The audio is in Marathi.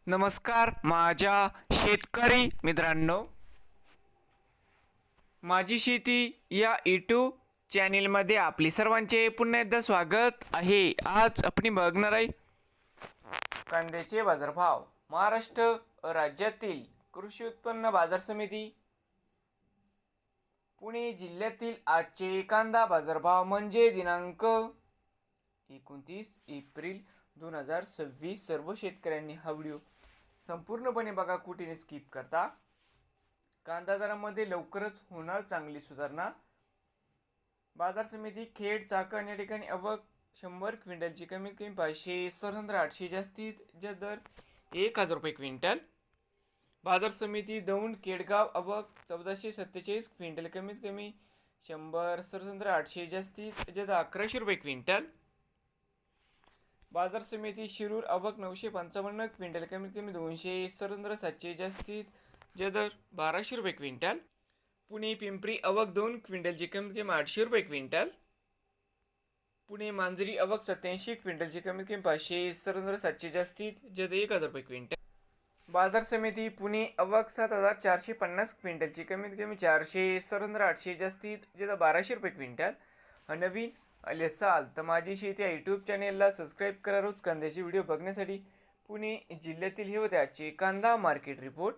नमस्कार माझ्या शेतकरी मित्रांनो, माझी शेती या यूट्यूब चॅनेलमध्ये आपले सर्वांचे पुन्हा एकदा स्वागत आहे। आज आपण बघणार आहे कांद्याचे बाजारभाव। महाराष्ट्र राज्यातील कृषी उत्पन्न बाजार समिती पुणे जिल्ह्यातील आजचे कांदा बाजारभाव म्हणजे दिनांक 29 एप्रिल 2026। सर्व शेतकऱ्यांनी हा व्हिडिओ संपूर्णपणे बघा, कुठेही स्किप करता। कांदा दरामध्ये लवकरच होणार चांगली सुधारणा। बाजार समिती खेड चाकण या ठिकाणी आवक 100 क्विंटलची कमीत कमी 500, 800 जास्तीत जास्त दर 1000 रुपये क्विंटल। बाजार समिती दौंड केडगाव आवक 1447 क्विंटल कमीत कमी 100, 800 जास्तीत जास्त 1100 रुपये क्विंटल। बाजार समिती शिरूर आवक 955 क्विंटल कमीत कमी 200, 700 जास्तीत जास्त 1200 रुपये क्विंटल। पुणे पिंपरी आवक 2 क्विंटलची कमीत कमी 800 रुपये क्विंटल। पुणे मांजरी आवक 87 क्विंटलची कमीत कमी 500, 700 जास्तीत जास्त 1000 रुपये क्विंटल। बाजार समिती पुणे आवक 7450 क्विंटलची कमीत कमी 400, 800 जास्तीत जास्त 1200 रुपये क्विंटल। नवीन आले असाल तर माझी शेती या यूट्यूब चॅनेलला सबस्क्राईब करा रोज कांद्याचे व्हिडिओ बघण्यासाठी। पुणे जिल्ह्यातील हे होते आजचे कांदा मार्केट रिपोर्ट।